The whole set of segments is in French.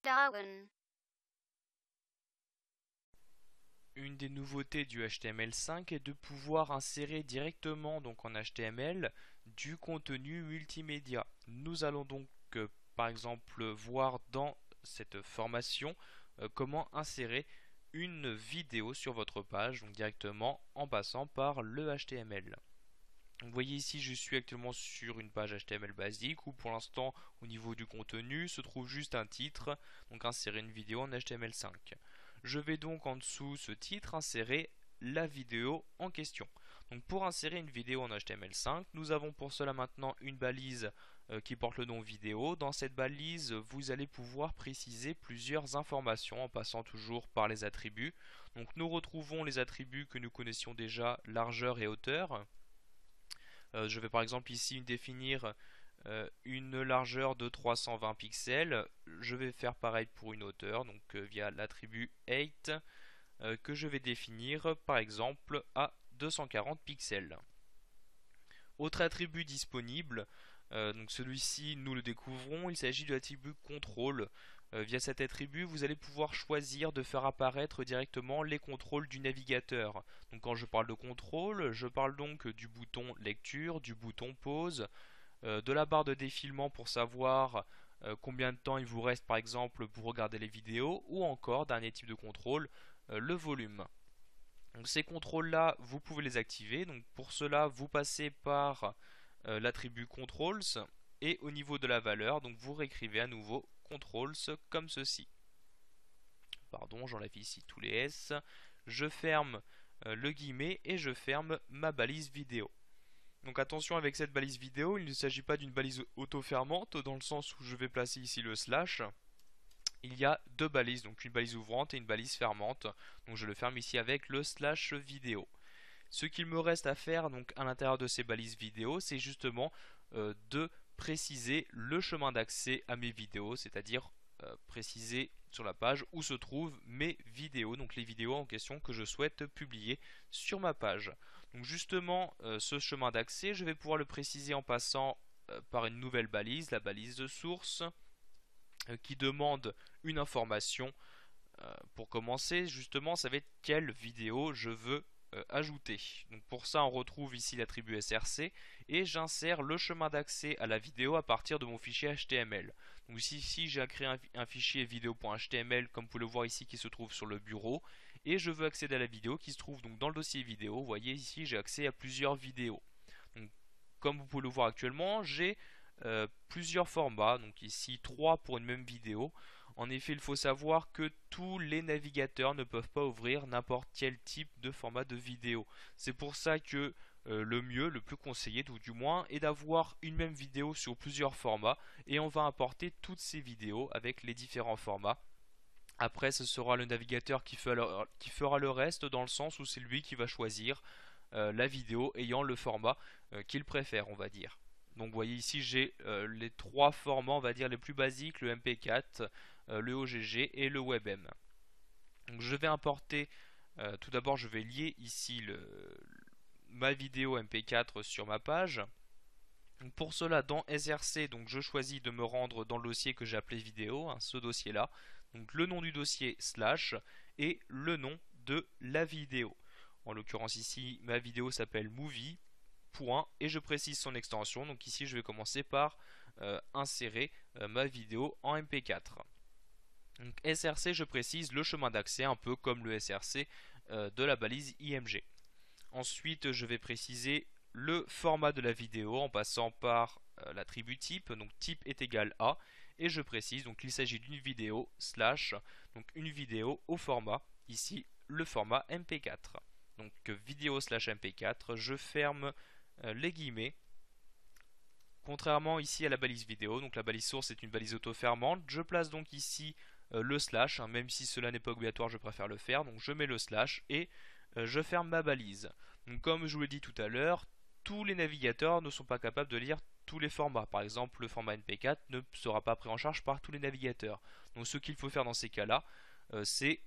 Darwin. Une des nouveautés du HTML5 est de pouvoir insérer directement donc en HTML du contenu multimédia. Nous allons donc par exemple voir dans cette formation comment insérer une vidéo sur votre page donc directement en passant par le HTML. Vous voyez ici, je suis actuellement sur une page HTML basique où pour l'instant au niveau du contenu se trouve juste un titre, donc insérer une vidéo en HTML5. Je vais donc en dessous ce titre insérer la vidéo en question. Donc pour insérer une vidéo en HTML5, nous avons pour cela maintenant une balise qui porte le nom vidéo. Dans cette balise, vous allez pouvoir préciser plusieurs informations en passant toujours par les attributs. Donc nous retrouvons les attributs que nous connaissions déjà, largeur et hauteur. Je vais par exemple ici définir une largeur de 320 pixels. Je vais faire pareil pour une hauteur, donc via l'attribut height que je vais définir par exemple à 240 pixels. Autre attribut disponible, donc celui-ci nous le découvrons, il s'agit de l'attribut contrôle. Via cet attribut, vous allez pouvoir choisir de faire apparaître directement les contrôles du navigateur. Donc quand je parle de contrôle, je parle donc du bouton lecture, du bouton pause, de la barre de défilement pour savoir combien de temps il vous reste par exemple pour regarder les vidéos, ou encore, dernier type de contrôle, le volume. Donc ces contrôles-là, vous pouvez les activer. Donc pour cela, vous passez par l'attribut controls et au niveau de la valeur, donc vous réécrivez à nouveau controls comme ceci. Pardon, j'enlève ici tous les S. Je ferme le guillemet et je ferme ma balise vidéo. Donc attention avec cette balise vidéo, il ne s'agit pas d'une balise auto-fermante dans le sens où je vais placer ici le slash. Il y a deux balises, donc une balise ouvrante et une balise fermante. Donc je le ferme ici avec le slash vidéo. Ce qu'il me reste à faire donc à l'intérieur de ces balises vidéo, c'est justement de préciser le chemin d'accès à mes vidéos, c'est-à-dire préciser sur la page où se trouvent mes vidéos, donc les vidéos en question que je souhaite publier sur ma page. Donc justement, ce chemin d'accès, je vais pouvoir le préciser en passant par une nouvelle balise, la balise de source, qui demande une information. Pour commencer, justement, ça va être quelle vidéo je veux ajouter. Donc pour ça, on retrouve ici l'attribut src et j'insère le chemin d'accès à la vidéo à partir de mon fichier HTML. Donc ici, j'ai créé un fichier vidéo.html comme vous pouvez le voir ici qui se trouve sur le bureau et je veux accéder à la vidéo qui se trouve donc dans le dossier vidéo. Vous voyez ici, j'ai accès à plusieurs vidéos. Donc comme vous pouvez le voir actuellement, j'ai plusieurs formats, donc ici 3 pour une même vidéo. En effet, il faut savoir que tous les navigateurs ne peuvent pas ouvrir n'importe quel type de format de vidéo. C'est pour ça que le mieux, le plus conseillé tout du moins, est d'avoir une même vidéo sur plusieurs formats et on va importer toutes ces vidéos avec les différents formats. Après, ce sera le navigateur qui fera le reste dans le sens où c'est lui qui va choisir la vidéo ayant le format qu'il préfère, on va dire. Donc vous voyez ici j'ai les trois formats on va dire les plus basiques, le MP4, le OGG et le WebM. Donc je vais importer, tout d'abord je vais lier ici ma vidéo MP4 sur ma page. Donc pour cela dans SRC donc je choisis de me rendre dans le dossier que j'ai appelé vidéo, hein, ce dossier là. Donc le nom du dossier slash et le nom de la vidéo. En l'occurrence ici ma vidéo s'appelle movie. Point, et je précise son extension. Donc ici je vais commencer par insérer ma vidéo en MP4. Donc SRC, je précise le chemin d'accès un peu comme le SRC de la balise IMG. Ensuite je vais préciser le format de la vidéo en passant par l'attribut type, donc type est égal à, et je précise donc qu'il s'agit d'une vidéo slash, donc une vidéo au format, ici le format MP4. Donc vidéo slash MP4, je ferme les guillemets. Contrairement ici à la balise vidéo, donc la balise source est une balise auto-fermante, je place donc ici le slash, hein, même si cela n'est pas obligatoire, je préfère le faire, donc je mets le slash et je ferme ma balise. Donc comme je vous l'ai dit tout à l'heure, tous les navigateurs ne sont pas capables de lire tous les formats. Par exemple, le format MP4 ne sera pas pris en charge par tous les navigateurs. Donc ce qu'il faut faire dans ces cas-là, c'est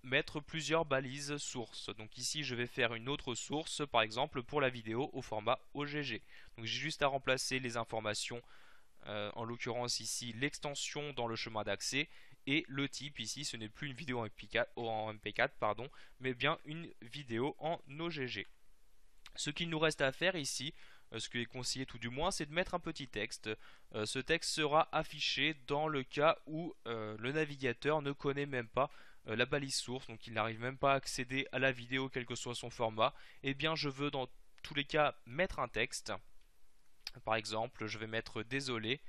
mettre plusieurs balises sources. Donc ici je vais faire une autre source par exemple pour la vidéo au format OGG. Donc j'ai juste à remplacer les informations en l'occurrence ici l'extension dans le chemin d'accès, et le type ici ce n'est plus une vidéo en MP4 pardon, mais bien une vidéo en OGG. Ce qu'il nous reste à faire ici, ce qui est conseillé tout du moins, c'est de mettre un petit texte. Ce texte sera affiché dans le cas où le navigateur ne connaît même pas la balise source, donc il n'arrive même pas à accéder à la vidéo quel que soit son format. Eh bien je veux dans tous les cas mettre un texte. Par exemple, je vais mettre désolé,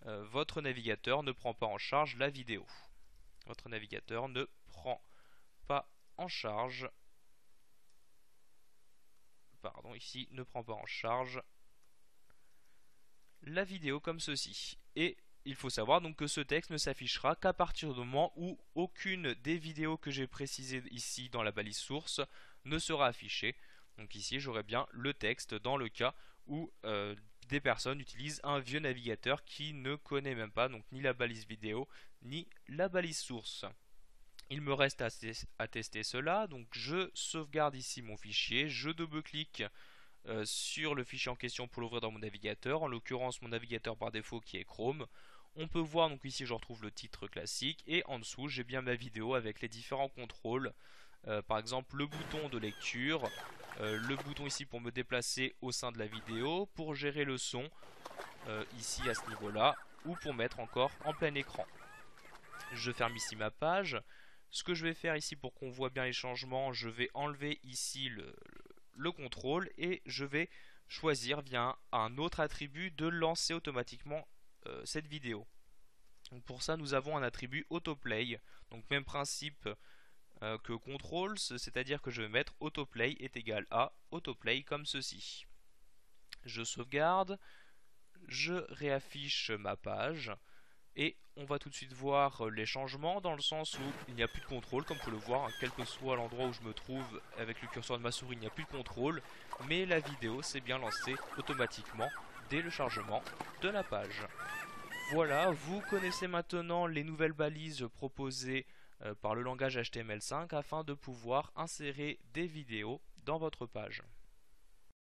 votre navigateur ne prend pas en charge la vidéo. Votre navigateur ne prend pas en charge, pardon, ici ne prend pas en charge la vidéo comme ceci. Et il faut savoir donc que ce texte ne s'affichera qu'à partir du moment où aucune des vidéos que j'ai précisées ici dans la balise source ne sera affichée. Donc ici j'aurai bien le texte dans le cas où des personnes utilisent un vieux navigateur qui ne connaît même pas donc ni la balise vidéo ni la balise source. Il me reste à tester cela, donc je sauvegarde ici mon fichier, je double-clique sur le fichier en question pour l'ouvrir dans mon navigateur, en l'occurrence mon navigateur par défaut qui est Chrome. On peut voir donc ici je retrouve le titre classique et en dessous j'ai bien ma vidéo avec les différents contrôles, par exemple le bouton de lecture, le bouton ici pour me déplacer au sein de la vidéo, pour gérer le son ici à ce niveau là, ou pour mettre encore en plein écran. Je ferme ici ma page. Ce que je vais faire ici pour qu'on voit bien les changements, je vais enlever ici le contrôle et je vais choisir via un autre attribut de lancer automatiquement cette vidéo. Donc pour ça nous avons un attribut autoplay, donc même principe que control, c'est-à-dire que je vais mettre autoplay est égal à autoplay comme ceci. Je sauvegarde, je réaffiche ma page et on va tout de suite voir les changements dans le sens où il n'y a plus de contrôle comme vous pouvez le voir, hein, quel que soit l'endroit où je me trouve avec le curseur de ma souris il n'y a plus de contrôle, mais la vidéo s'est bien lancée automatiquement dès le chargement de la page. Voilà, vous connaissez maintenant les nouvelles balises proposées par le langage HTML5 afin de pouvoir insérer des vidéos dans votre page.